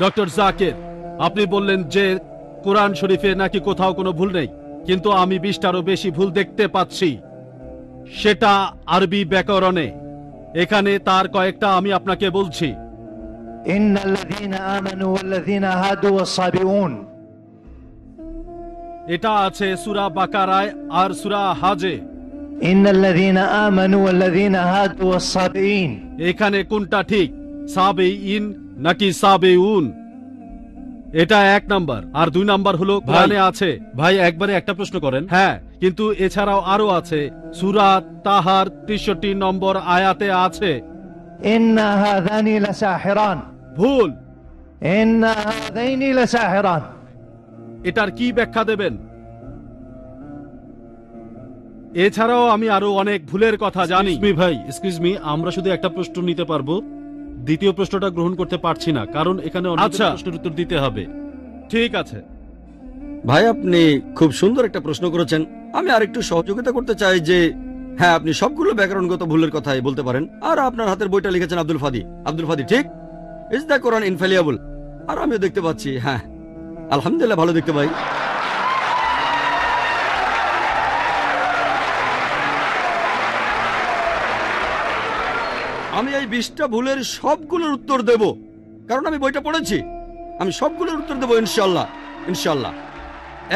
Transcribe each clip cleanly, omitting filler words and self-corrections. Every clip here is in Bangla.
ডক্টর জাকির, আপনি বললেন যে কোরআন শরীফে নাকি কোথাও কোনো ভুল নেই, কিন্তু আমি 20টারও বেশি ভুল দেখতে পাচ্ছি, সেটা আরবি ব্যাকরণে। এখানে তার কয়েকটা আমি আপনাকে বলছি। ইন্নাল্লাযীনা আমানু ওয়াল্লাযীনা হাদু ওয়াস-সাবিউন, এটা আছে সূরা বাকারায় আর সূরা হাজে। ইন্নাল্লাযীনা আমানু ওয়াল্লাযীনা হাদু ওয়াস-সাবিঈন, এখানে কোনটা ঠিক, সাবেইন নাকি সাবেউন? এটা 1 নাম্বার। আর 2 নাম্বার হলো কোরআনে আছে। ভাই একবারে একটা প্রশ্ন করেন। হ্যাঁ, কিন্তু এছাড়াও আরো আছে। সূরা তাহার 63 নম্বর আয়াতে আছে ইন্না হাযানি লাসাহিরান, ভুল। ইন্না হাযাইনি লাসাহিরান। এটার কি ব্যাখ্যা দেবেন? এছাড়াও আমি আরো অনেক ভুলের কথা জানি। ভাই এক্সকিউজ মি, আমরা শুধু একটা প্রশ্ন নিতে পারবো, দ্বিতীয় প্রশ্নটা গ্রহণ করতে পারছি না, কারণ এখানে অনেক প্রশ্নের উত্তর দিতে হবে। ঠিক আছে ভাই, আপনি খুব সুন্দর একটা প্রশ্ন করেছেন। আমি আরেকটু সহযোগিতা করতে চাই যে হ্যাঁ, আপনি সবগুলো ব্যাকরণগত ভুলের কথাই বলতে পারেন। আর আপনার হাতের বইটা লিখেছেন আব্দুল ফাদি। আব্দুল ফাদি ঠিক, ইজ দ্য কোরআন ইনফ্যালিয়েবল? আর আমিও দেখতে পাচ্ছি, হ্যাঁ আলহামদুলিল্লাহ, ভালো দেখতে ভাই। আমি এই 20টা ভুলের সবগুলোর উত্তর দেব, কারণ আমি বইটা পড়েছি। আমি সবগুলোর উত্তর দেব ইনশাল্লাহ, ইনশাল্লাহ।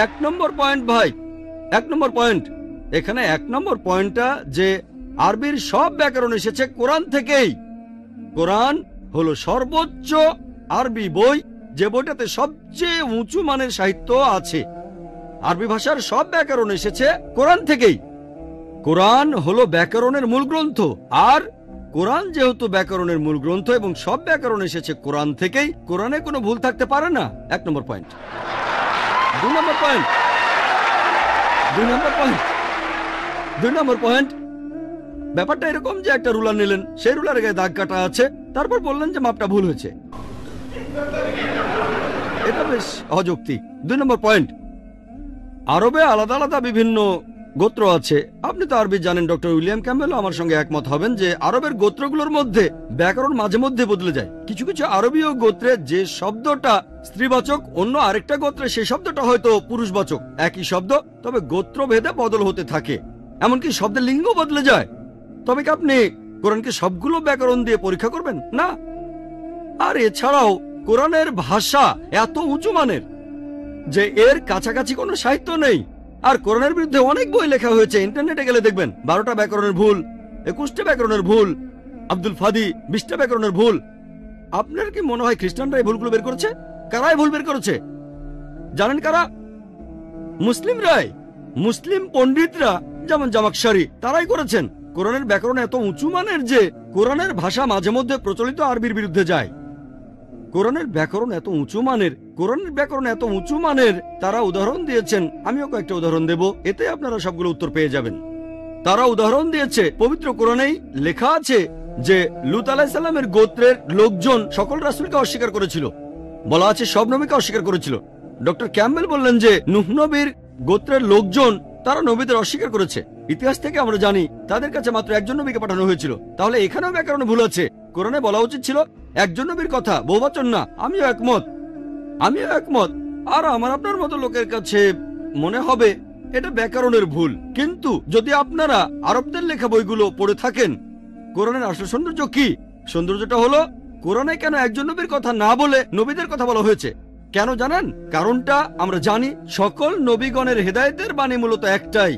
1 নম্বর পয়েন্ট ভাই, 1 নম্বর পয়েন্ট। এখানে 1 নম্বর পয়েন্টটা যে আরবির সব ব্যাকরণ এসেছে কোরআন থেকেই। কোরআন হলো সর্বোচ্চ আরবি বই, যে বইটাতে সবচেয়ে উঁচু মানের সাহিত্য আছে। আরবি ভাষার সব ব্যাকরণ এসেছে কোরআন থেকেই। কোরআন হলো ব্যাকরণের মূল গ্রন্থ, আর কোরআন যেহেতু ব্যাকরণের মূল গ্রন্থ এবং সব ব্যাকরণ এসেছে কোরআন থেকেই, কোরআনে কোনো ভুল থাকতে পারে না। 1 নম্বর পয়েন্ট। 2 নম্বর পয়েন্ট, 2 নম্বর পয়েন্ট, 2 নম্বর পয়েন্ট। ব্যাপারটা এরকম যে একটা রুলার নিলেন, সেই রুলারের গায়ে দাগ কাটা আছে, তারপর বললেন যে মাপটা ভুল হয়েছে। এটা বেশ অযৌক্তিক। 2 নম্বর পয়েন্ট, আরবে আলাদা আলাদা বিভিন্ন গোত্র আছে। আপনি তো আরবি জানেন, ডক্টর উইলিয়াম ক্যাম্বেলও আমার সঙ্গে একমত হবেন যে আরবের গোত্রগুলোর মধ্যে ব্যাকরণ মাঝে মধ্যে বদলে যায়। কিছু কিছু আরবীয় গোত্রে যে শব্দটা স্ত্রীবাচক, অন্য আরেকটা গোত্রে সেই শব্দটা হয়তো পুরুষবাচক। একই শব্দ, তবে গোত্র ভেদে বদল হতে থাকে। এমনকি শব্দের লিঙ্গ বদলে যায়। তবে কি আপনি কোরআনকে সবগুলো ব্যাকরণ দিয়ে পরীক্ষা করবেন? না। আর এছাড়াও কোরআনের ভাষা এত উঁচু মানের যে এর কাছাকাছি কোনো সাহিত্য নেই। আর কোরআনের বিরুদ্ধে অনেক বই লেখা হয়েছে, ইন্টারনেটে গেলে দেখবেন 12টা ব্যাকরণের ভুল, 21টা ব্যাকরণের ভুল, আব্দুল ফাদি 20টা ব্যাকরণের ভুল। আপনার কি মনে হয় খ্রিস্টানরা এই ভুলগুলো বের করেছে? কারাই ভুল বের করেছে জানেন? কারা? মুসলিমরাই। মুসলিম পণ্ডিতরা, যেমন জামাকশারি, তারাই করেছেন। কোরআনের ব্যাকরণ এত উঁচু মানের যে কোরআনের ভাষা মাঝে মধ্যে প্রচলিত আরবির বিরুদ্ধে যায়। কোরআনের ব্যাকরণ এত উঁচু মানের, কোরআনের ব্যাকরণ এত উঁচু মানের, তারা উদাহরণ দিয়েছেন। আমিও কয়েকটা উদাহরণ দেব, এতে আপনারা সবগুলো উত্তর পেয়ে যাবেন। তারা উদাহরণ দিয়েছে, পবিত্র কোরআনেই লেখা আছে যে লূত আলাইহিস সালামের গোত্রের লোকজন সকল রাসূলকে অস্বীকার করেছিল। বলা আছে সব নবীকে অস্বীকার করেছিল। ডক্টর ক্যাম্বেল বললেন যে নূহ নবীর গোত্রের লোকজন, তারা নবীদের অস্বীকার করেছে। ইতিহাস থেকে আমরা জানি তাদের কাছে মাত্র একজন নবীকে পাঠানো হয়েছিল। তাহলে এখানেও ব্যাকরণে ভুল আছে। কোরআনে বলা উচিত ছিল একজন নবীর কথা, বহুবচন না। আমিও একমত, আমিও একমত। আর আমার আপনার মতো লোকের কাছে মনে হবে এটা ব্যাকরণের ভুল। কিন্তু যদি আপনারা আরবদের লেখা বইগুলো পড়ে থাকেন, কোরআনের আসল সৌন্দর্য কি? সৌন্দর্যটা হলো কোরআনে কেন একজন নবীর কথা না বলে নবীদের কথা বলা হয়েছে। কেন জানেন? কারণটা আমরা জানি। সকল নবীগণের হেদায়েতের বাণী মূলত একটাই,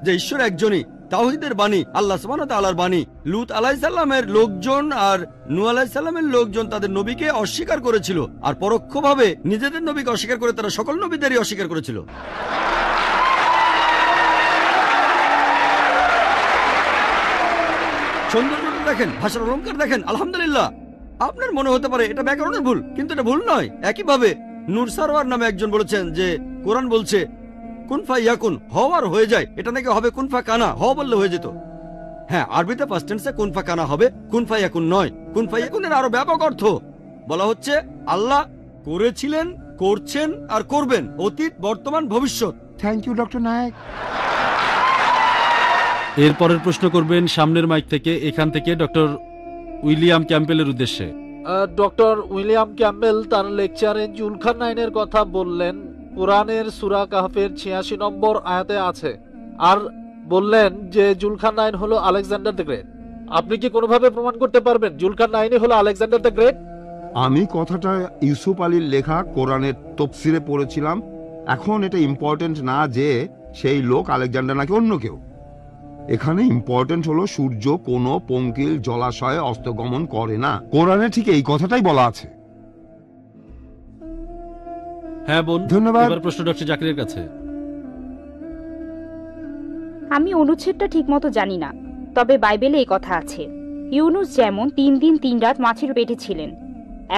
যে ঈশ্বর একজনই। তাওহীদের বাণী, আল্লাহ সুবহানাহু ওয়া তাআলার বাণী। লূত আলাইহিস সালামের লোকজন আর নূহ আলাইহিস সালামের লোকজন তাদের নবীকে অস্বীকার করেছিল, আর পরোক্ষভাবে নিজেদের নবীকে অস্বীকার করে তারা সকল নবীদেরই অস্বীকার করেছিল। সৌন্দর্যটা দেখেন, ভাষার অলঙ্কার দেখেন। আলহামদুলিল্লাহ। আপনার মনে হতে পারে এটা ব্যাকরণের ভুল, কিন্তু এটা ভুল নয়। একইভাবে নূর সারওয়ার নামে একজন বলেছেন যে কোরআন বলছে কুন ফায়াকুন, হওয়ার হয়ে যায়। এটা নাকি হবে কুন ফা কানা, হ বললে হয়ে যেত। হ্যাঁ, আরবিতে ফার্স্ট টেন্সে কুন ফা কানা হবে, কুন ফায়াকুন নয়। কুন ফায়াকুনের আরো ব্যাপক অর্থ। বলা হচ্ছে আল্লাহ করেছিলেন, করছেন আর করবেন, অতীত, বর্তমান, ভবিষ্যৎ। Thank you doctor Naik. এরপরের প্রশ্ন করবেন সামনের মাইক থেকে, এখান থেকে ডক্টর উইলিয়াম ক্যাম্পেলের উদ্দেশ্যে। ডক্টর উইলিয়াম ক্যাম্বেল তার লেকচারে জুলখার নাইনের কথা বললেন, কোরআনের সূরা কাহফের ৮৬ নম্বর আয়াতে আছে, আর বললেন যে জুলখার নাইন হলো আলেকজান্ডার দ্য গ্রেট। আপনি কি কোনোভাবে প্রমাণ করতে পারবেন জুলখার নাইনই হলো আলেকজান্ডার দ্য গ্রেট? আমি কথাটা ইউসুফ আলীর লেখা কোরআনের তফসিরে পড়েছিলাম। এখন এটা ইম্পর্টেন্ট না যে সেই লোক আলেকজান্ডার নাকি অন্য কেউ। এখানে ইম্পর্টেন্ট হলো সূর্য কোনো পঙ্কিল জলাশয়ে অস্তগমন করে না। কোরআনে ঠিক এই কথাটাই বলা আছে। হ্যাঁ বোন, ধন্যবাদ। এবার প্রশ্ন ডক্টর জাকিরের কাছে। আমি অনুচ্ছেদটা ঠিকমতো জানি না, তবে বাইবেলে এই কথা আছে, ইউনুস যেমন ৩ দিন ৩ রাত মাছের পেটে ছিলেন,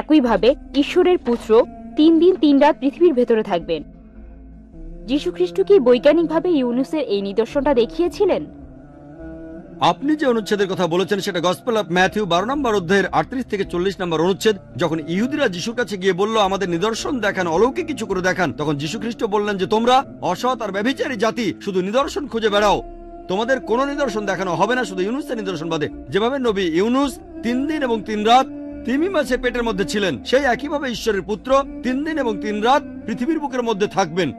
একইভাবে ঈশ্বরের পুত্র ৩ দিন ৩ রাত পৃথিবীর ভেতরে থাকবেন। যীশুখ্রিস্ট কি বৈজ্ঞানিকভাবে ইউনুসের এই নিদর্শনটা দেখিয়েছিলেন? আপনি যে অনুচ্ছেদের কথা বলেছেন সেটা গসপেল অফ ম্যাথিউ ১২ নম্বর অধ্যায়ের ৩৮ থেকে ৪০ নম্বর অনুচ্ছেদ। যখন ইহুদিরা যিশুর কাছে গিয়ে বলল আমাদের নিদর্শন দেখান, অলৌকিক কিছু করে দেখান, তখন যীশু খ্রিস্ট বললেন যে তোমরা অসৎ আর ব্যভিচারী জাতি, শুধু নিদর্শন খুঁজে বেড়াও, তোমাদের কোনো নিদর্শন দেখানো হবে না শুধু ইউনুসের নিদর্শন বাদে। যেভাবে নবী ইউনুস ৩ দিন এবং ৩ রাত তিমি মাছের পেটের মধ্যে ছিলেন, সেই একইভাবে ঈশ্বরের পুত্র ৩ দিন এবং ৩ রাত পৃথিবীর বুকের মধ্যে থাকবেন।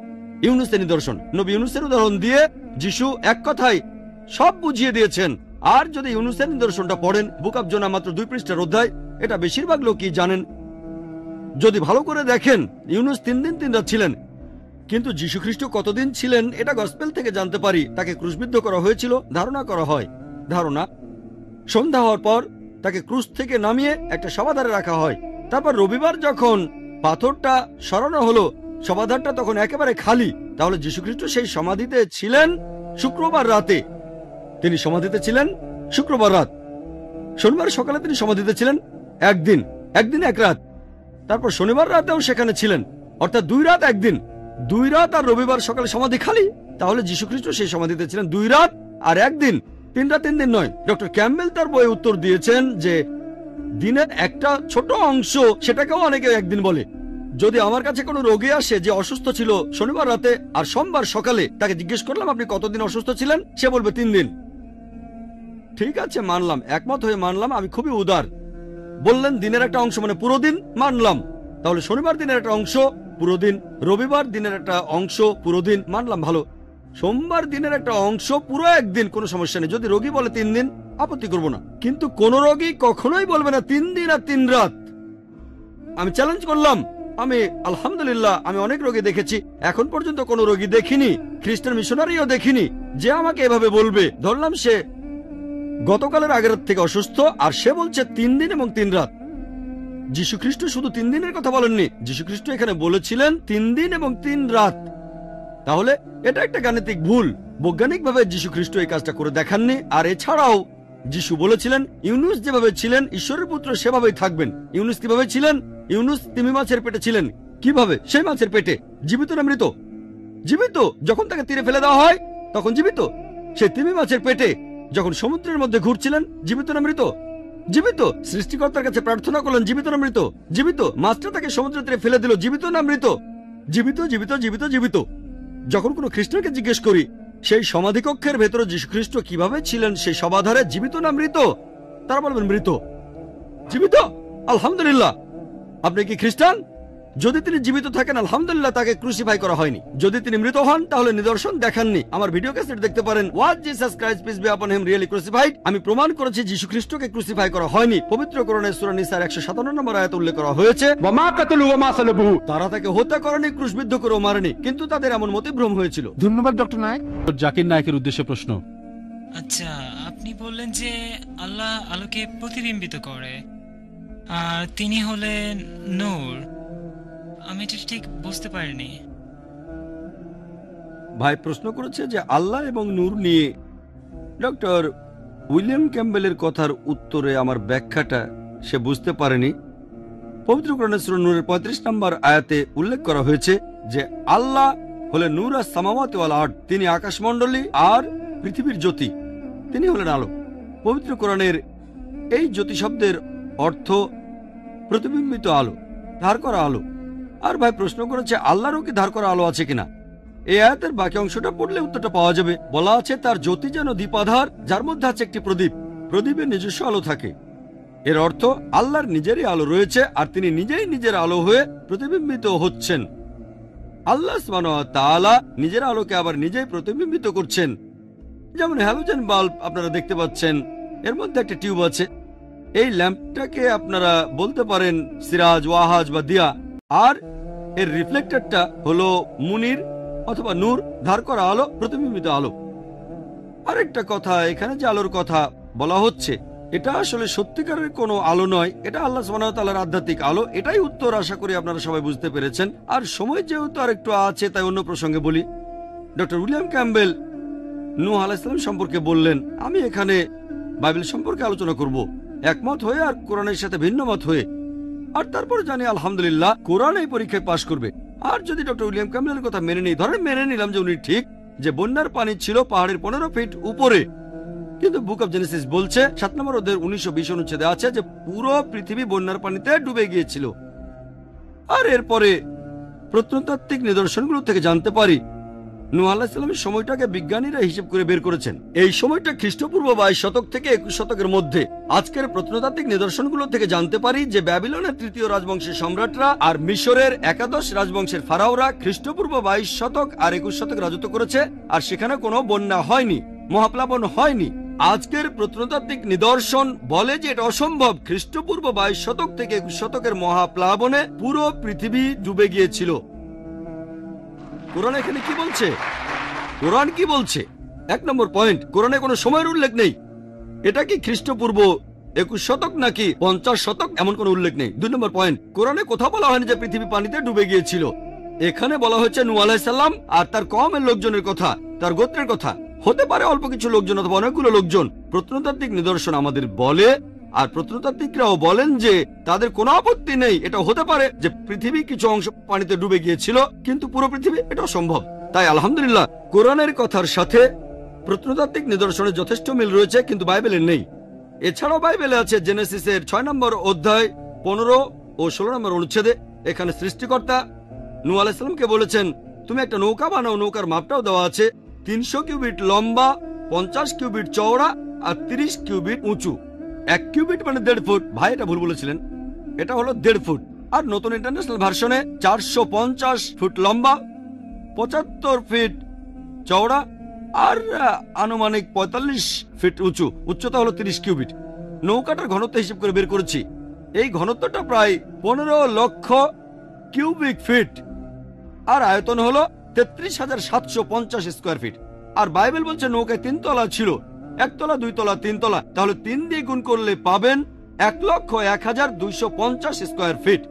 ইউনুসের নিদর্শন, নবী ইউনুসের উদাহরণ দিয়ে যিশু এক কথায় সব বুঝিয়ে দিয়েছেন। আর যদি ইউনুসের নিদর্শনটা পড়েন, বুক অব জোনা মাত্র 2 পৃষ্ঠার অধ্যায়, এটা বেশিরভাগ লোকই জানেন। যদি ভালো করে দেখেন, ইউনুস ৩ দিন ৩ রাত ছিলেন, কিন্তু যীশু খ্রিস্ট কতদিন ছিলেন এটা গসপেল থেকে জানতে পারি। তাকে ক্রুশবিদ্ধ করা হয়েছিল, ধারণা করা হয়, সন্ধ্যা হওয়ার পর তাকে ক্রুশ থেকে নামিয়ে একটা সমাধারে রাখা হয়। তারপর রবিবার যখন পাথরটা সরানো হলো, সমাধারটা তখন একেবারে খালি। তাহলে যীশু খ্রিস্ট সেই সমাধিতে ছিলেন শুক্রবার রাতে। তিনি সমাধিতে ছিলেন শুক্রবার রাত। শনিবার সকালে তিনি সমাধিতে ছিলেন একদিন 1 রাত। তারপর শনিবার রাতেও সেখানে ছিলেন, অর্থাৎ 2 রাত 1 দিন। 2 রাত আর রবিবার সকালে সমাধি খালি। তাহলে যীশু খ্রিস্ট সেই সমাধিতে ছিলেন 2 রাত আর 1 দিন, 3 রাত 3 দিন নয়। ডক্টর ক্যাম্বেল তার বইয়ে উত্তর দিয়েছেন যে দিনের একটা ছোট অংশ, সেটাকেও অনেকে একদিন বলে। যদি আমার কাছে কোনো রোগী আসে যে অসুস্থ ছিল শনিবার রাতে আর সোমবার সকালে, তাকে জিজ্ঞেস করলাম আপনি কতদিন অসুস্থ ছিলেন, সে বলবে 3 দিন। ঠিক আছে, মানলাম, একমত হয়ে মানলাম, আমি খুবই উদার। বললেন দিনের একটা অংশ মানে পুরো দিন, মানলাম। তাহলে শনিবার দিনের একটা অংশ পুরো দিন, রবিবার দিনের একটা অংশ পুরো দিন, মানলাম, ভালো। সোমবার দিনের একটা অংশ পুরো 1 দিন, কোনো সমস্যা নেই। যদি রোগী বলে 3 দিন, আপত্তি করব না, কিন্তু কোন রোগী কখনোই বলবে না 3 দিন আর 3 রাত। আমি চ্যালেঞ্জ করলাম। আমি আলহামদুলিল্লাহ আমি অনেক রোগী দেখেছি, এখন পর্যন্ত কোনো রোগী দেখিনি, খ্রিস্টান মিশনারিও দেখিনি যে আমাকে এভাবে বলবে। ধরলাম সে গতকালের আগের রাত থেকে অসুস্থ আর সে বলছে 3 দিন এবং 3 রাত। যীশু খ্রিস্ট শুধু 3 দিনের কথা বলেননি, যীশু খ্রিস্ট এখানে বলেছিলেন 3 দিন এবং 3 রাত। তাহলে এটা একটা গাণিতিক ভুল। বৈজ্ঞানিকভাবে যীশু খ্রিস্ট এই কাজটা করে দেখাননি। আর এছাড়াও যিশু বলেছিলেন ইউনুস যেভাবে ছিলেন ঈশ্বরের পুত্র সেভাবেই থাকবেন। ইউনুস কিভাবে ছিলেন? ইউনুস তিমি মাছের পেটে ছিলেন। কিভাবে? সেই মাছের পেটে। জীবিত না মৃত? জীবিত। যখন তাকে তীরে ফেলে দেওয়া হয় তখন জীবিত। সেই তিমি মাছের পেটে যখন সমুদ্রের মধ্যে ঘুরছিলেন, জীবিত না মৃত? জীবিত। সৃষ্টিকর্তার কাছে প্রার্থনা করলেন, জীবিত না মৃত? জীবিত। মাছটা তাকে সমুদ্রের তীরে ফেলে দিল, জীবিত না মৃত? জীবিত, জীবিত, জীবিত, জীবিত। যখন কোনো খ্রিস্টানকে জিজ্ঞেস করি সেই সমাধিকক্ষের ভেতরে যীশু খ্রিস্ট কিভাবে ছিলেন সেই সমাধারে, জীবিত না মৃত, তারা বলবেন মৃত। জীবিত? আলহামদুলিল্লাহ। আপনি কি খ্রিস্টান? যদি তিনি জীবিত থাকেন আলহামদুলিল্লাহ, তাকে ক্রুসিফাই করা হয়নি। যদি তিনি মৃত হন তাহলে নিদর্শন দেখাননি। আমার ভিডিও ক্যাসেট দেখতে পারেন, was Jesus Christ peace be upon him really crucified. আমি প্রমাণ করেছি যীশু খ্রিস্টকে ক্রুসিফাই করা হয়নি। পবিত্র কোরআনের সূরা নিসার 157 নম্বর আয়াতে উল্লেখ করা হয়েছে তারা তাকে হত্যা করেনি, ক্রুশবিদ্ধ করেও মারেনি, কিন্তু তাদের এমন মতিভ্রম হয়েছিল। ধন্যবাদ ডক্টর নায়ক। জাকির নায়কের উদ্দেশ্যে প্রশ্ন। আচ্ছা, আপনি বললেন যে আল্লাহ আলোকে প্রতিবিম্বিত করে আর তিনি হলেন নূর। আমি এটা ঠিক বুঝতে পারিনি। ভাই প্রশ্ন করেছে যে আল্লাহ এবং নূর নিয়ে। ডক্টর উইলিয়াম ক্যাম্বেলের কথার উত্তরে আমার ব্যাখ্যাটা সে বুঝতে পারেনি। পবিত্র কোরআনের সূরা নূরের 35 নম্বর আয়াতে উল্লেখ করা হয়েছে যে আল্লাহ হলেন নূর আস সামাওয়াতি ওয়াল আরদ। তিনি আকাশমণ্ডলী আর পৃথিবীর জ্যোতি, তিনি হলেন আলো। পবিত্র কোরআনের এই জ্যোতি শব্দের অর্থ প্রতিবিম্বিত আলো, ধার করা আলো। আর ভাই প্রশ্ন করেছে আল্লাহরও কি ধার করা আলো আছে কিনা। এই আয়াতের বাকি অংশটা পড়লে উত্তরটা পাওয়া যাবে। বলা আছে তার জ্যোতি যেন দীপাধার, যার মধ্যে আছে একটি প্রদীপ, প্রদীপের নিজস্ব আলো থাকে। এর অর্থ আল্লাহর নিজেরই আলো রয়েছে আর তিনি নিজেই নিজের আলো হয়ে প্রতিবিম্বিত হচ্ছেন। আল্লাহ সুবহানাহু ওয়া তাআলা নিজের আলোকে আবার নিজেই প্রতিবিম্বিত করছেন। যেমন হ্যালোজেন বাল্ব আপনারা দেখতে পাচ্ছেন, এর মধ্যে একটা টিউব আছে। এই ল্যাম্পটাকে আপনারা বলতে পারেন সিরাজ, ওয়াহাজ বা দিয়া, আর এর রিফ্লেক্টরটা হলো মুনির অথবা নূর, ধার করা আলো, প্রতিবিম্বিত আলো। আরেকটা কথা, এখানে যে আলোর কথা বলা হচ্ছে এটা আসলে সত্যিকারের কোনো আলো নয়, এটা আল্লাহ সুবহানাহু ওয়া তাআলার আধ্যাত্মিক আলো। এটাই উত্তর, আশা করি আপনারা সবাই বুঝতে পেরেছেন। আর সময় যেহেতু আর একটু আছে তাই অন্য প্রসঙ্গে বলি। ডক্টর উইলিয়াম ক্যাম্বেল নূহ আলাইহিস সালাম সম্পর্কে বললেন, আমি এখানে বাইবেল সম্পর্কে আলোচনা করব একমত হয়ে আর কোরআনের সাথে ভিন্ন মত হয়ে। আর তারপর জানি আলহামদুলিল্লাহ কোরআন এই পরীক্ষায় পাশ করবে। আর যদি ডক্টর উইলিয়াম ক্যাম্বেলের কথা মেনে নিই, ধরেন মেনে নিলাম যে উনি ঠিক, যে বন্যার পানি ছিল পাহাড়ের 15 ফিট উপরে, কিন্তু বুক অব জেনেসিস বলছে 7 নম্বর অধ্যায়ের 19-20 অনুচ্ছেদে আছে যে পুরো পৃথিবী বন্যার পানিতে ডুবে গিয়েছিল। আর এরপরে প্রত্নতাত্ত্বিক নিদর্শনগুলো থেকে জানতে পারি নূহ আলাইহিস সালামের সময়টাকে বিজ্ঞানীরা হিসেব করে বের করেছেন। এই সময়টা খ্রিস্টপূর্ব 22 শতক থেকে 21 শতকের মধ্যে। আজকের প্রত্নতাত্ত্বিক নিদর্শনগুলো থেকে জানতে পারি যে ব্যাবিলনের 3য় রাজবংশের সম্রাটরা আর মিশরের একাদশ রাজবংশের ফারাওরা খ্রিস্টপূর্ব 22 শতক আর 21 শতক রাজত্ব করেছে, আর সেখানে কোনো বন্যা হয়নি, মহাপ্লাবন হয়নি। আজকের প্রত্নতাত্ত্বিক নিদর্শন বলে যে এটা অসম্ভব। খ্রিস্টপূর্ব 22 শতক থেকে 21 শতকের মহাপ্লাবনে পুরো পৃথিবী ডুবে গিয়েছিল। কোরআন এখানে কি বলছে? কোরআন কি বলছে? 1 নম্বর পয়েন্ট, কোরআনে কোনো সময়ের উল্লেখ নেই। এটা কি খ্রিস্টপূর্ব 21 শতক নাকি 50 শতক, এমন কোনো উল্লেখ নেই। 2 নম্বর পয়েন্ট, কোরআনে কোথাও বলা হয়নি যে পৃথিবী পানিতে ডুবে গিয়েছিল। এখানে বলা হয়েছে নূহ আলাইহিস সালাম আর তার কওমের লোকজনের কথা, তার গোত্রের কথা। হতে পারে অল্প কিছু লোকজন অথবা অনেকগুলো লোকজন। প্রত্নতাত্ত্বিক নিদর্শন আমাদের বলে, আর প্রত্নতাত্ত্বিকরাও বলেন যে তাদের কোনো আপত্তি নেই, এটা হতে পারে যে পৃথিবী কিছু অংশ পানিতে ডুবে গিয়েছিল, কিন্তু পুরো পৃথিবী এটা অসম্ভব। তাই আলহামদুলিল্লাহ কোরআনের কথার সাথে প্রত্নতাত্ত্বিক নিদর্শনের যথেষ্ট মিল রয়েছে, কিন্তু বাইবেলের নেই। এছাড়াও বাইবেলে আছে জেনেসিসের 6 নম্বর অধ্যায় 15 ও 16 নম্বর অনুচ্ছেদে। এখানে সৃষ্টিকর্তা নূহ আলাইহিস সালামকে বলেছেন, তুমি একটা নৌকা বানাও। নৌকার মাপটাও দেওয়া আছে, 300 কিউবিট লম্বা, 50 কিউবিট চওড়া আর 30 কিউবিট উঁচু। 1 কিউবিট মানে 1.5 ফুট। ভাই এটা ভুল বলেছিলেন, এটা হলো 1.5 ফুট। আর নতুন ইন্টারন্যাশনাল ভার্সনে 450 ফুট লম্বা, 75 ফিট চওড়া আর আনুমানিক 45 ফিট উঁচু। উচ্চতা হলো 30 কিউবিট। নৌকাটার ঘনত্ব হিসেব করে বের করেছি, এই ঘনত্বটা প্রায় 15 লক্ষ কিউবিক ফিট, আর আয়তন হলো 33,750 স্কোয়ার ফিট। আর বাইবেল বলছে নৌকায় 3 তলা ছিল, 1 তলা, 2 তলা, 3 তলা। তাহলে 3 দিয়ে গুণ করলে পাবেন 1,01,250 স্কোয়ার ফিট।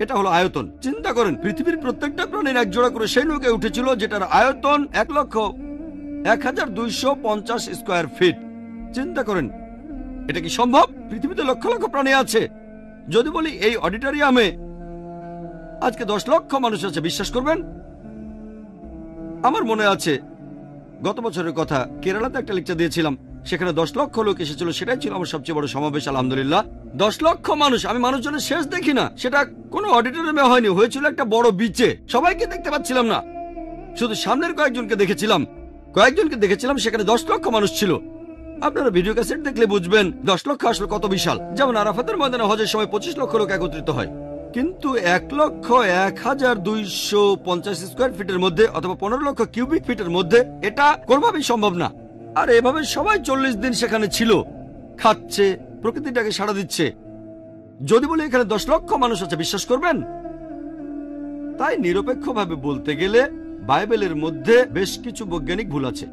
এটা হলো আয়তন। চিন্তা করেন, পৃথিবীর প্রত্যেকটা প্রাণীর এক জোড়া করে সেই নৌকায় উঠেছিল, যেটার আয়তন 1,01,250 স্কোয়ার ফিট। চিন্তা করেন, এটা কি সম্ভব? পৃথিবীতে লক্ষ লক্ষ প্রাণী আছে। যদি বলি এই অডিটোরিয়ামে আজকে 10 লক্ষ মানুষ আছে, বিশ্বাস করবেন? আমার মনে আছে গত বছরের কথা, কেরালাতে একটা লেকচার দিয়েছিলাম, সেখানে 10 লক্ষ লোক এসেছিল। সেটাই ছিল আমার সবচেয়ে বড় সমাবেশ, আলহামদুলিল্লাহ। 10 লক্ষ মানুষ। আমি মানুষজনের শেষ দেখি না, সেটা কোনো অডিটোরিয়ামে হয়নি, হয়েছিল একটা বড় বিচে। সবাইকে দেখতে পাচ্ছিলাম না, শুধু সামনের কয়েকজনকে দেখেছিলাম। সেখানে 10 লক্ষ মানুষ ছিল। আপনারা ভিডিও ক্যাসেট দেখলে বুঝবেন 10 লক্ষ আসলে কত বিশাল। যেমন আরাফাতের ময়দানে হজের সময় 25 লক্ষ লোক একত্রিত হয়, কিন্তু 1,01,250 স্কোয়ার ফিটের মধ্যে অথবা 15 লক্ষ কিউবিক ফিটের মধ্যে এটা কোনোভাবেই সম্ভব না। আর এভাবে সবাই 40 দিন সেখানে ছিল, খাচ্ছে, প্রকৃতিটাকে সাড়া দিচ্ছে। যদি বলি এখানে 10 লক্ষ মানুষ আছে, বিশ্বাস করবেন? তাই নিরপেক্ষভাবে বলতে গেলে বাইবেলের মধ্যে বেশ কিছু বৈজ্ঞানিক ভুল আছে।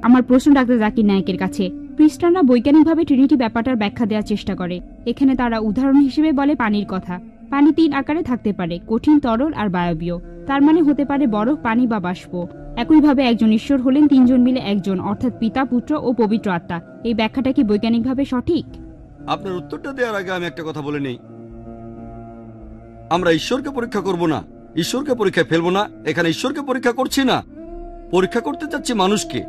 আমার প্রশ্ন ডাক্তার জাকির নায়েকের কাছে। খ্রিস্টানরা বৈজ্ঞানিকভাবে ট্রিনিটি ব্যাপারটার ব্যাখ্যা দেওয়ার চেষ্টা করে। এখানে তারা উদাহরণ হিসেবে বলে পানির কথা। পানি 3 আকারে থাকতে পারে, কঠিন, তরল আর বায়বীয়। তার মানে হতে পারে বরফ, পানি বা বাষ্প। একইভাবে একজন ঈশ্বর হলেন 3 জন মিলে একজন, অর্থাৎ পিতা, পুত্র ও পবিত্র আত্মা। এই ব্যাখ্যাটা কি বৈজ্ঞানিকভাবে সঠিক? আপনার উত্তরটা দেওয়ার আগে আমি একটা কথা বলে নেই। আমরা ঈশ্বরকে পরীক্ষা করব না, ঈশ্বরকে পরীক্ষায় ফেলবো না। এখানে ঈশ্বরকে পরীক্ষা করছি না, পরীক্ষা করতে চাচ্ছি মানুষকে।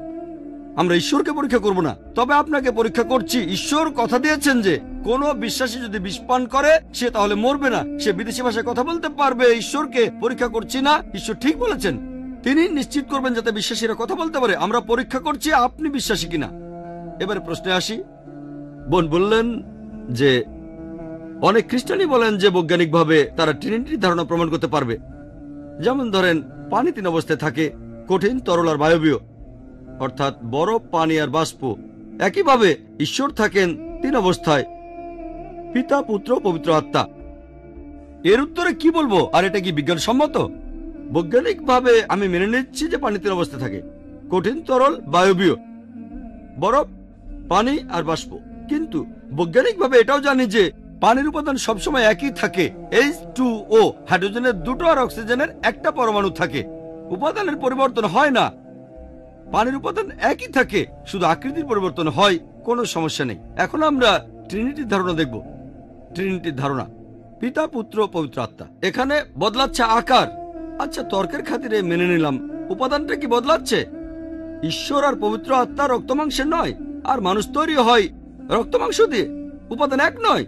আমরা ঈশ্বরকে পরীক্ষা করব না, তবে আপনাকে পরীক্ষা করছি। ঈশ্বর কথা দিয়েছেন যে কোন বিশ্বাসী যদি বিষ পান করে সে তাহলে মরবে না, সে বিদেশি ভাষায় কথা বলতে পারবে। ঈশ্বরকে পরীক্ষা করছি না, ঈশ্বর ঠিক বলেছেন। তিনি নিশ্চিত করবেন যাতে বিশ্বাসীরা কথা বলতে পারে। আমরা পরীক্ষা করছি আপনি বিশ্বাসী কিনা। এবারে প্রশ্নে আসি। বোন বললেন যে অনেক খ্রিস্টানই বলেন যে বৈজ্ঞানিকভাবে তারা ট্রিনিটির ধারণা প্রমাণ করতে পারবে। যেমন ধরেন, পানি 3 অবস্থায় থাকে, কঠিন, তরল আর বায়বীয়, অর্থাৎ বরফ, পানি আর বাষ্প। একইভাবে ঈশ্বর থাকেন 3 অবস্থায়, পিতা, পুত্র, পবিত্র আত্মা। এর উত্তরে কি বলবো? আর এটা কি বিজ্ঞানসম্মত? বৈজ্ঞানিকভাবে আমি মেনে নিচ্ছি যে পানি 3 অবস্থায় থাকে, কঠিন, তরল, বায়বীয়, বরফ, পানি আর বাষ্প। কিন্তু বৈজ্ঞানিকভাবে এটাও জানি যে পানির উপাদান সবসময় একই থাকে, H2O, হাইড্রোজেনের 2টো আর অক্সিজেনের 1টা পরমাণু থাকে। উপাদানের পরিবর্তন হয় না, পানির উপাদান একই থাকে, শুধু আকৃতির পরিবর্তন হয়। কোনো সমস্যা নেই। এখন আমরা ট্রিনিটির ধারণা দেখব। ট্রিনিটির ধারণা, পিতা, পুত্র, পবিত্র আত্মা। এখানে বদলাচ্ছে আকার। আচ্ছা, তর্কের খাতিরে মেনে নিলাম, উপাদানটা কি বদলাচ্ছে? ঈশ্বর আর পবিত্র আত্মা রক্তমাংসের নয়, আর মানুষ তৈরি হয় রক্তমাংস দিয়ে। উপাদান এক নয়।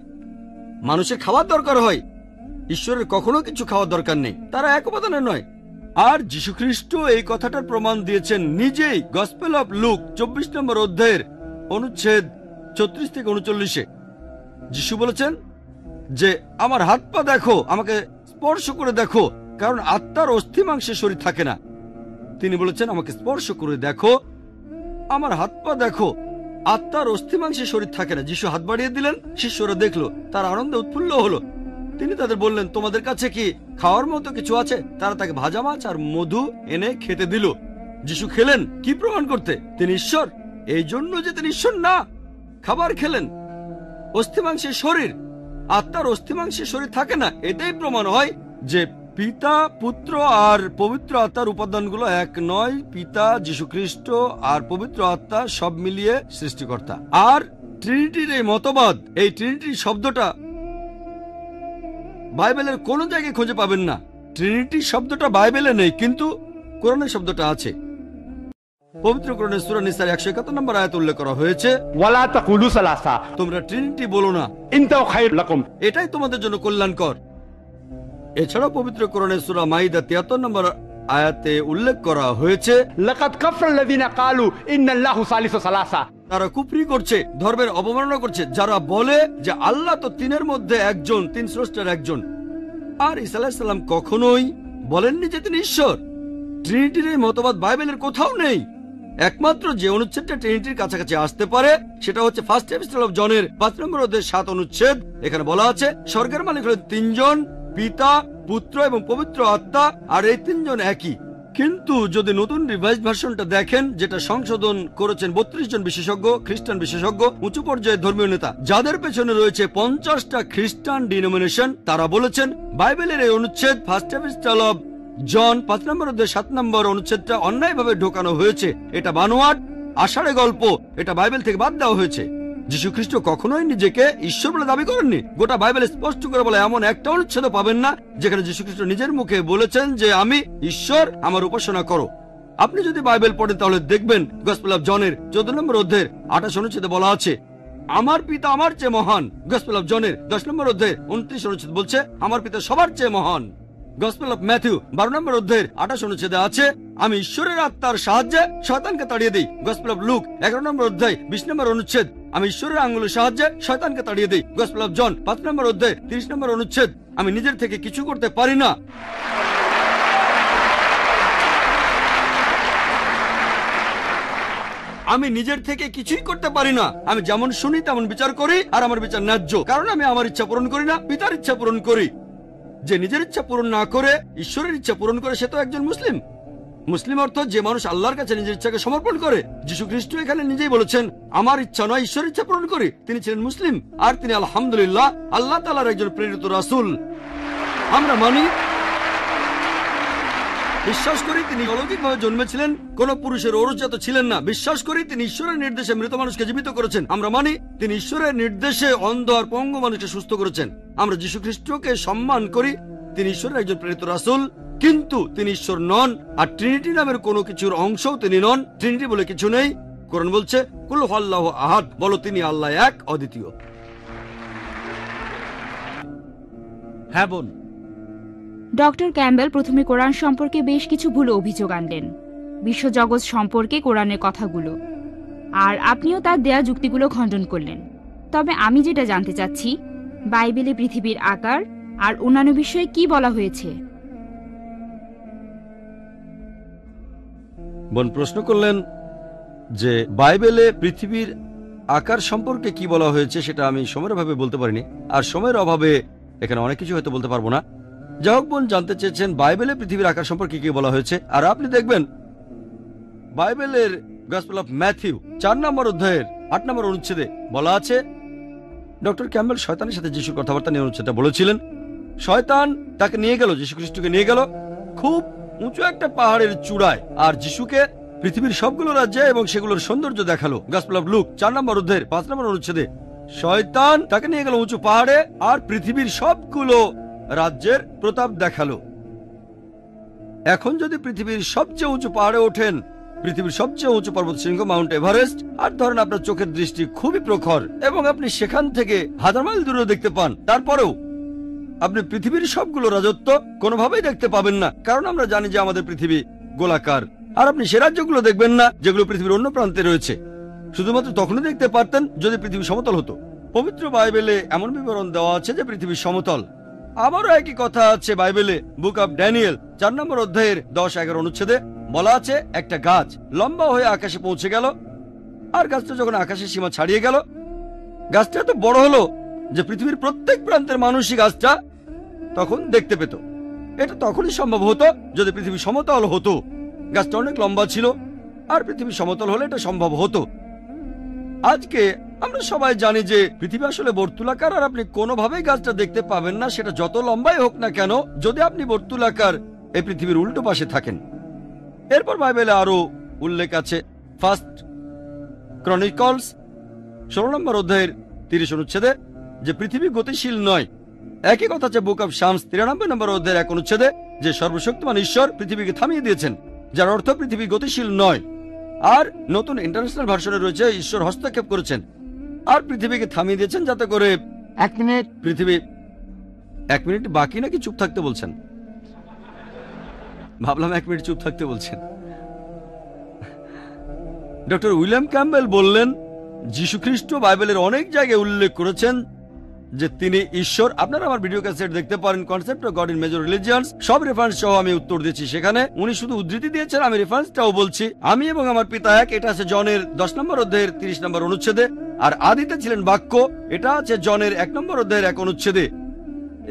মানুষের খাওয়ার দরকার হয়, ঈশ্বরের কখনো কিছু খাওয়ার দরকার নেই, তারা এক উপাদানের নয়। আর যীশুখ্রিস্ট এই কথাটার প্রমাণ দিয়েছেন নিজেই গসপেল অফ লুক 24 নম্বর অধ্যায়ের অনুচ্ছেদ 34 থেকে 39-এ। যিশু বলেছেন যে আমার হাত পা দেখো, আমাকে স্পর্শ করে দেখো, কারণ আত্মার অস্থি মাংসের শরীর থাকে না। তিনি বলেছেন আমাকে স্পর্শ করে দেখো, আমার হাত পা দেখো, আত্মার অস্থি মাংসের শরীর থাকে না। যিশু হাত বাড়িয়ে দিলেন, শিষ্যরা দেখলো, তার আনন্দে উৎফুল্ল হলো। তিনি তাদের বললেন, তোমাদের কাছে কি খাওয়ার মতো কিছু আছে? তারা তাকে ভাজা মাছ আর মধু এনে খেতে দিল। যিশু খেলেন কি প্রমাণ করতে? তিনি ঈশ্বর। এই জন্য যে তিনি ঈশ্বর না, খাবার খেলেন। অস্থিমাংসের শরীর, আত্মার অস্থিমাংসের শরীর থাকে না। এটাই প্রমাণ হয় যে পিতা, পুত্র আর পবিত্র আত্মার উপাদানগুলো এক নয়। পিতা, যীশুখ্রিস্ট আর পবিত্র আত্মা সব মিলিয়ে সৃষ্টিকর্তা। আর ট্রিনিটির এই মতবাদ, এই ট্রিনিটির শব্দটা বাইবেলের কোন জায়গায় খুঁজে পাবেন না। ট্রিনিটি শব্দটা বাইবেলে নেই, কিন্তু কোরআনের শব্দটা আছে। পবিত্র কোরআনের সূরা নিসার 171 নম্বর আয়াতে উল্লেখ করা হয়েছে, ওয়ালা তাকুলু সালাসা, তোমরা ট্রিনিটি বলো না, ইনতাও খায়রুল লাকুম, এটাই তোমাদের জন্য কল্যাণকর। এছাড়াও পবিত্র কোরআনের সূরা মাইদা 73 নম্বর আয়াতে উল্লেখ করা হয়েছে, লাকাদ কাফারাল্লাযিনা ক্বালু ইন্নাল্লাহু সালিসু সালাসা, তারা কুফরি করছে, ধর্মের অবমাননা করছে, যারা বলে যে আল্লাহ তো 3-এর মধ্যে একজন, 3 স্রষ্টার একজন। আর ঈসা আলাইহিস সালাম কখনোই বলেননি যে তিনি ঈশ্বর। ট্রিনিটির এই মতবাদ বাইবেলের কোথাও নেই। একমাত্র যে অনুচ্ছেদটা ট্রিনিটির কাছাকাছি আসতে পারে সেটা হচ্ছে ফার্স্ট এপিস্টল অফ জনের 5 নম্বর অধ্যায়ের 7 অনুচ্ছেদ। এখানে বলা আছে স্বর্গের মালিক হলেন 3 জন, পিতা, পুত্র এবং পবিত্র আত্মা, আর এই 3 জন একই। কিন্তু যদি নতুন রিভাইজড ভার্সনটা দেখেন, যেটা সংশোধন করেছেন 32 জন বিশেষজ্ঞ, খ্রিস্টান বিশেষজ্ঞ, উঁচু পর্যায়ের ধর্মীয় নেতা, যাদের পেছনে রয়েছে 50টা খ্রিস্টান ডিনোমিনেশন, তারা বলেছেন বাইবেলের এই অনুচ্ছেদ ফার্স্ট এপিস্টল অফ জন 5 নম্বর অধ্যায় 7 নম্বর অনুচ্ছেদটা অন্যায়ভাবে ঢোকানো হয়েছে। এটা বানোয়াট, আষাঢ়ে গল্প, এটা বাইবেল থেকে বাদ দেওয়া হয়েছে। যীশুখ্রিস্ট কখনোই নিজেকে ঈশ্বর বলে দাবি করেননি। গোটা বাইবেল স্পষ্ট করে বলে এমন একটা অনুচ্ছেদ পাবেন না যেখানে যীশুখ্রিস্ট নিজের মুখে বলেছেন যে আমি ঈশ্বর, আমার উপাসনা করো। আপনি যদি বাইবেল পড়েন তাহলে দেখবেন গসপেল অফ জনের 14 নম্বর অধ্যায়ের 28 অনুচ্ছেদে বলা আছে আমার পিতা আমার চেয়ে মহান। গসপেল অফ জনের 10 নম্বর অধ্যায়ের 29 অনুচ্ছেদ বলছে আমার পিতা সবার চেয়ে মহান। গসপেল অফ ম্যাথিউ 12 নম্বর অধ্যায়ের 28 অনুচ্ছেদে আছে আমি ঈশ্বরের আত্মার সাহায্যে শয়তানকে তাড়িয়ে দিই। গসপেল অফ লুক 11 নম্বর অধ্যায় 20 নম্বর অনুচ্ছেদ আমি ঈশ্বরের আঙ্গুলের সাহায্যে শয়তানকে তাড়িয়ে দিই। গসপেল অফ জন 5 নম্বর অধ্যায় 30 নম্বর অনুচ্ছেদ আমি নিজের থেকে কিছু করতে পারি না। আমি নিজের থেকে কিছুই করতে পারি না। আমি যেমন শুনি তেমন বিচার করি, আর আমার বিচার ন্যায্য, কারণ আমি আমার ইচ্ছা পূরণ করি না, পিতার ইচ্ছা পূরণ করি। যে নিজের ইচ্ছা পূরণ না করে ঈশ্বরের ইচ্ছা পূরণ করে সে তো একজন মুসলিম। মুসলিম অর্থ যে মানুষ আল্লাহর কাছে নিজের ইচ্ছাকে সমর্পণ করে। যীশুখ্রিস্ট এখানে নিজেই বলেছেন আমার ইচ্ছা নয়, ঈশ্বরের ইচ্ছা পূরণ করি। তিনি ছিলেন মুসলিম, আর তিনি আলহামদুলিল্লাহ আল্লাহ তাআলার একজন প্রেরিত রাসূল। আমরা মানি, বিশ্বাস করি তিনি অলৌকিকভাবে জন্মেছিলেন, কোন পুরুষের ঔরসজাত ছিলেন না। বিশ্বাস করি তিনি ঈশ্বরের নির্দেশে মৃত মানুষকে জীবিত করেছেন। আমরা মানি তিনি ঈশ্বরের নির্দেশে অন্ধ আর পঙ্গু মানুষকে সুস্থ করেছেন। আমরা যীশুখ্রিস্টকে সম্মান করি, তিনি ঈশ্বরের একজন প্রেরিত রাসূল, কিন্তু তিনি ঈশ্বর নন। আর ট্রিনিটি নামের কোনো কিছুর অংশও তিনি নন। ট্রিনিটি বলে কিছু নেই। কোরআন বলছে কুল হুয়াল্লাহু আহাদ, বলো তিনি আল্লাহ এক, অদ্বিতীয়। হ্যাঁ বোন। ডক্টর ক্যাম্বেল প্রথমে কোরআন সম্পর্কে বেশ কিছু ভুল অভিযোগ আনলেন, বিশ্বজগৎ সম্পর্কে কোরআনের কথাগুলো, আর আপনিও তার দেয়া যুক্তিগুলো খণ্ডন করলেন। তবে আমি যেটা জানতে চাচ্ছি, বাইবেলে পৃথিবীর আকার আর অন্যান্য বিষয়ে কি বলা হয়েছে? বোন প্রশ্ন করলেন যে বাইবেলে পৃথিবীর আকার সম্পর্কে কি বলা হয়েছে, সেটা আমি সময়ের অভাবে বলতে পারিনি, আর সময়ের অভাবে এখানে অনেক কিছু হয়তো বলতে পারবো না। যাই হোক, বোন জানতে চেয়েছেন বাইবেলে পৃথিবীর আকার সম্পর্কে কি বলা হয়েছে। আর আপনি দেখবেন বাইবেলের গসপেল অফ ম্যাথিউ 4 নম্বর অধ্যায়ের 8 নম্বর অনুচ্ছেদে বলা আছে, ডক্টর ক্যাম্বেল শয়তানের সাথে যিশুর কথাবার্তা নিয়ে অনুচ্ছেদটা বলেছিলেন। শয়তান তাকে নিয়ে গেল, যীশু খ্রিস্টকে নিয়ে গেল খুব উঁচু একটা পাহাড়ের চূড়ায়, আর যিশুকে পৃথিবীর সবগুলো রাজ্যে এবং সেগুলোর সৌন্দর্য দেখালো। গসপেল অফ লুক 4 নম্বর অধ্যায়ের 5 নম্বর অনুচ্ছেদে শয়তান তাকে নিয়ে গেল উঁচু পাহাড়ে আর পৃথিবীর সবগুলো রাজ্যের প্রতাপ দেখালো। এখন যদি পৃথিবীর সবচেয়ে উঁচু পাহাড়ে ওঠেন, পৃথিবীর সবচেয়ে উঁচু পর্বত শৃঙ্গ মাউন্ট এভারেস্ট, আর ধরেন আপনার চোখের দৃষ্টি খুবই প্রখর এবং আপনি সেখান থেকে 1000 মাইল দূরেও দেখতে পান, তারপরেও আপনি পৃথিবীর সবগুলো রাজত্ব কোনোভাবেই দেখতে পাবেন না, কারণ আমরা জানি যে আমাদের পৃথিবী গোলাকার। আর আপনি সে রাজ্যগুলো দেখবেন না যেগুলো পৃথিবীর অন্য প্রান্তে রয়েছে। শুধুমাত্র তখনই দেখতে পারতেন যদি পৃথিবী সমতল হতো। পবিত্র বাইবেলে এমন বিবরণ দেওয়া আছে যে পৃথিবী সমতল। আবারও একই কথা আছে বাইবেলে বুক অব ড্যানিয়েল 4 নম্বর অধ্যায়ের 10-11 অনুচ্ছেদে বলা আছে, একটা গাছ লম্বা হয়ে আকাশে পৌঁছে গেল, আর গাছটা যখন আকাশের সীমা ছাড়িয়ে গেল, গাছটা এত বড় হলো যে পৃথিবীর প্রত্যেক প্রান্তের মানুষই গাছটা তখন দেখতে পেত। এটা তখনই সম্ভব হতো যদি পৃথিবী সমতল হতো। গাছটা অনেক লম্বা ছিল, আর পৃথিবী সমতল হলে এটা সম্ভব হতো। আজকে আমরা সবাই জানি যে পৃথিবী আসলে বর্তুলাকার, আর আপনি কোনোভাবেই গাছটা দেখতে পাবেন না, সেটা যত লম্বাই হোক না কেন, যদি আপনি বর্তুলাকার এই পৃথিবীর উল্টো পাশে থাকেন। এরপর বাইবেলে আরো উল্লেখ আছে, ফার্স্ট ক্রনিকলস 16 নম্বর অধ্যায়ের 30 অনুচ্ছেদে যে পৃথিবী গতিশীল নয়। একই কথা আছে বুক অব শামস 93 নম্বর অধ্যায়ের 1 অনুচ্ছেদে যে সর্বশক্তিমান ঈশ্বর পৃথিবীকে থামিয়ে দিয়েছেন, যার অর্থ পৃথিবী গতিশীল নয়। আর নতুন ইন্টারন্যাশনাল ভার্সনে রয়েছে ঈশ্বর হস্তক্ষেপ করেছেন আর পৃথিবীকে থামিয়ে দিয়েছেন, যাতে করে 1 মিনিট পৃথিবী 1 মিনিট বাকি নাকি চুপ থাকতে বলছেন? ভাবলাম 1 মিনিট চুপ থাকতে বলছেন। ডক্টর উইলিয়াম ক্যাম্বেল বললেন, যীশু খ্রিস্ট বাইবেলের অনেক জায়গায় উল্লেখ করেছেন যে তিনি ঈশ্বর। আপনারা আমার ভিডিও ক্যাসেট দেখতে পারেন, concept of god in major religions, সব রেফারেন্স সহ আমি উত্তর দিয়েছি সেখানে। উনি শুধু উদ্ধৃতি দিয়েছেন, আমি রেফারেন্সটাও বলছি। আমি এবং আমার পিতা এক, এটা আছে জনের 10 নম্বর অধ্যায়ের 30 নম্বর অনুচ্ছেদে। আর আদিতে ছিলেন বাক্য, এটা আছে জনের 1 নম্বর অধ্যায়ের 1 অনুচ্ছেদে।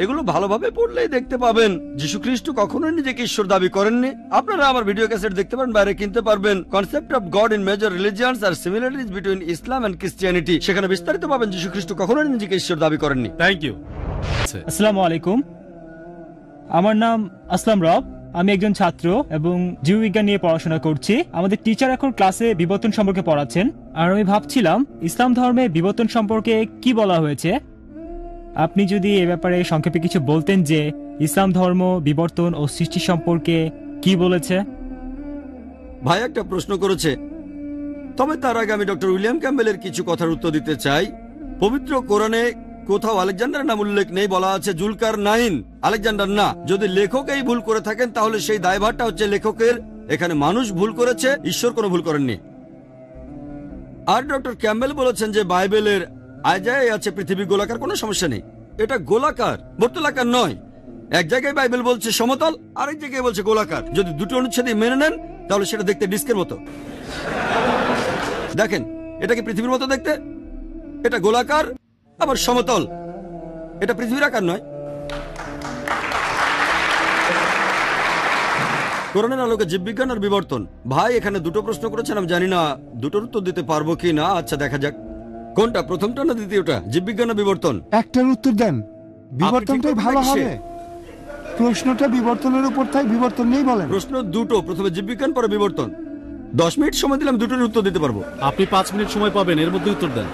এগুলো ভালোভাবে পড়লেই দেখতে পাবেন যীশু খ্রিস্ট কখনোই নিজেকে ঈশ্বর দাবি করেননি। আপনারা আমার ভিডিও ক্যাসেট দেখতে পারেন, বাইরে কিনতে পারবেন, concept of god in major religions আর similarities between Islam and Christianity. সেখানে বিস্তারিত পাবেন যীশু খ্রিস্ট কখনোই নিজেকে ঈশ্বর দাবি করেননি। Thank you. আসসালামু আলাইকুম, আমার নাম আসলাম রব। আমি একজন ছাত্র এবং জীববিজ্ঞান নিয়ে পড়াশোনা করছি। আমাদের টিচার এখন ক্লাসে বিবর্তন সম্পর্কে পড়াচ্ছেন, আর আমি ভাবছিলাম ইসলাম ধর্মে বিবর্তন সম্পর্কে কি বলা হয়েছে। আপনি যদি এ ব্যাপারে সংক্ষেপে কিছু বলতেন যে ইসলাম ধর্ম বিবর্তন ও সৃষ্টি সম্পর্কে কি বলেছে। ভাই একটা প্রশ্ন করেছে, তবে তার আগে আমি ডক্টর উইলিয়াম ক্যাম্বেলের কিছু কথার উত্তর দিতে চাই। পবিত্র কোরআনে কোথাও আলেকজান্ডারের নাম উল্লেখ নেই, বলা আছে জুলকার নাইন, আলেকজান্ডার না। যদি লেখক এই ভুল করে থাকেন তাহলে সেই দায়ভারটা হচ্ছে লেখকের। এখানে মানুষ ভুল করেছে, ঈশ্বর কোনো ভুল করেননি। আর ডক্টর ক্যাম্বেল বলেছেন যে বাইবেলের আয়ায় আছে পৃথিবী গোলাকার, কোনো সমস্যা নেই, এটা গোলাকার, বর্তুলাকার নয়। এক জায়গায় বাইবেল বলছে সমতল, আরেক জায়গায় বলছে গোলাকার। যদি দুটো অনুচ্ছেদই মেনে নেন তাহলে সেটা দেখতে ডিস্কের মতো। দেখেন, এটা কি পৃথিবীর মতো দেখতে? এটা গোলাকার আবার সমতল, এটা পৃথিবীর আকার নয়। কোরআনের আলোকে জীববিজ্ঞান আর বিবর্তন। ভাই এখানে দুটো প্রশ্ন করেছেন, আমি জানি না দুটোর উত্তর দিতে পারবো কি না। আচ্ছা দেখা যাক, কোনটা প্রথমটা না দ্বিতীয়টা, জীববিজ্ঞান না বিবর্তন? একটার উত্তর দেন, বিবর্তনটাই ভালো হবে। প্রশ্নটা বিবর্তনের উপর তাই বিবর্তন নেই বলেন। প্রশ্ন দুটো, প্রথমে জীববিজ্ঞান পরে বিবর্তন। 10 মিনিট সময় দিলাম, দুটোর উত্তর দিতে পারবো। আপনি 5 মিনিট সময় পাবেন, এর মধ্যে উত্তর দেন।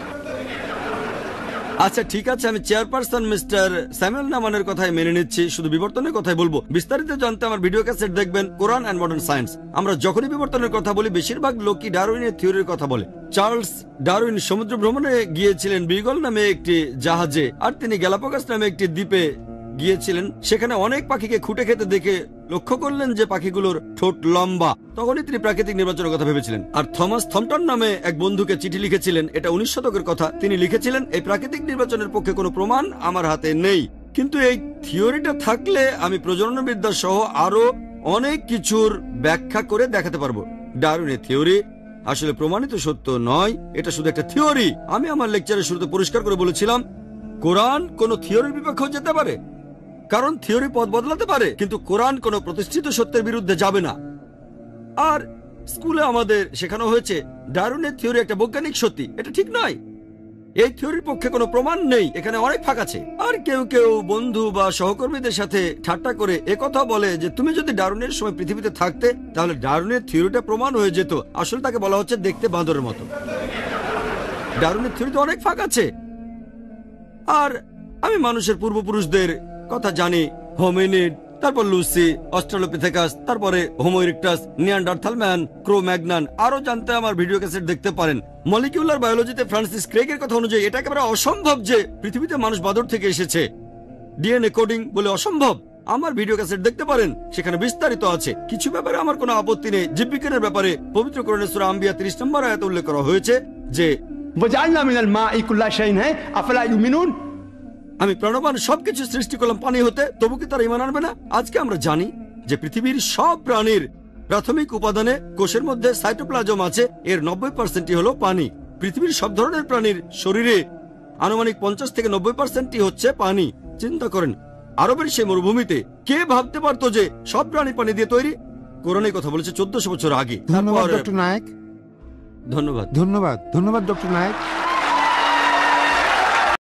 আচ্ছা ঠিক আছে, আমি চেয়ারপারসন মিস্টার স্যামুয়েল নামানের কথাই মেনে নিচ্ছি, শুধু বিবর্তনের কথাই বলবো। বিস্তারিত জানতে আমার ভিডিও ক্যাসেট দেখবেন, কোরআন অ্যান্ড মডার্ন সায়েন্স। আমরা যখনই বিবর্তনের কথা বলি বেশিরভাগ লোকই ডারউইনের থিওরির কথা বলে। চার্লস ডারউইন সমুদ্র ভ্রমণে গিয়েছিলেন বিগল নামে একটি জাহাজে, আর তিনি গ্যালাপাগোস নামে একটি দ্বীপে গিয়েছিলেন, সেখানে অনেক পাখিকে খুঁটে খেতে দেখে লক্ষ্য করলেন যে পাখিগুলোর ঠোঁট লম্বা। তখনই তিনি প্রাকৃতিক নির্বাচনের কথা ভেবেছিলেন। আর থমাস থমটন নামে এক বন্ধুকে চিঠি লিখেছিলেন, এটা 19 শতকের কথা। তিনি লিখেছিলেন, এই প্রাকৃতিক নির্বাচনের পক্ষে কোনো প্রমাণ আমার হাতে নেই, কিন্তু এই থিওরিটা থাকলে আমি প্রজননবিদ্যা সহ আরো অনেক কিছুর ব্যাখ্যা করে দেখাতে পারবো। ডারউইনের থিওরি আসলে প্রমাণিত সত্য নয়, এটা শুধু একটা থিওরি। আমি আমার লেকচারের শুরুতে পরিষ্কার করে বলেছিলাম, কোরআন কোন থিওরির বিপক্ষে যেতে পারে, কারণ থিওরি পথ বদলাতে পারে, কিন্তু কোরআন কোনো প্রতিষ্ঠিত সত্যের বিরুদ্ধে যাবে না। আর স্কুলে আমাদের শেখানো হয়েছে ডারউইনের থিওরি একটা বৈজ্ঞানিক সত্যি, এটা ঠিক নয়। এই থিওরির পক্ষে কোনো প্রমাণ নেই, এখানে অনেক ফাঁক আছে। আর কেউ কেউ বন্ধু বা সহকর্মীদের সাথে ঠাট্টা করে একথা বলে যে তুমি যদি ডারউইনের সময় পৃথিবীতে থাকতে তাহলে ডারউইনের থিওরিটা প্রমাণ হয়ে যেত। আসলে তাকে বলা হচ্ছে দেখতে বাঁদরের মতো। ডারউইনের থিওরিতে অনেক ফাঁক আছে। আর আমি মানুষের পূর্বপুরুষদের কথা জানি, হোমিনিড, তারপর লুসি, অস্ট্রালোপিথেকাস, তারপরে হোমো ইরেক্টাস, নিয়ান্ডারথাল ম্যান, ক্রো ম্যাগনান। আরো জানতে আমার ভিডিও ক্যাসেট দেখতে পারেন। মলিকিউলার বায়োলজিতে ফ্রান্সিস ক্রেগের কথা অনুযায়ী এটা একেবারে অসম্ভব যে পৃথিবীতে মানুষ বাদর থেকে এসেছে। ডিএনএ কোডিং বলে অসম্ভব। আমার ভিডিও ক্যাসেট দেখতে পারেন, সেখানে বিস্তারিত আছে। কিছু ব্যাপারে আমার কোনো আপত্তি নেই। জীববিজ্ঞানের ব্যাপারে পবিত্র কোরআনে সূরা আম্বিয়া 30 নম্বর আয়াতে উল্লেখ করা হয়েছে যে وجعلنا من الماء كل شيء حي أفلا يؤمنون। আমি প্রাণবান সবকিছু সৃষ্টি করলাম পানি হতে, তবু কি তারা ঈমান আনবে না? আজকে আমরা জানি যে পৃথিবীর সব প্রাণীর প্রাথমিক উপাদানে কোষের মধ্যে সাইটোপ্লাজম আছে, এর 90%ই হলো পানি। পৃথিবীর সব ধরনের প্রাণীর শরীরে আনুমানিক 50 থেকে 90%ই হচ্ছে পানি। চিন্তা করেন, আরবের সেই মরুভূমিতে কে ভাবতে পারতো যে সব প্রাণী পানি দিয়ে তৈরি? কোরআনে কথা বলেছে 1400 বছর আগে। ধন্যবাদ ডক্টর নায়েক। ধন্যবাদ। ধন্যবাদ ডক্টর নায়েক।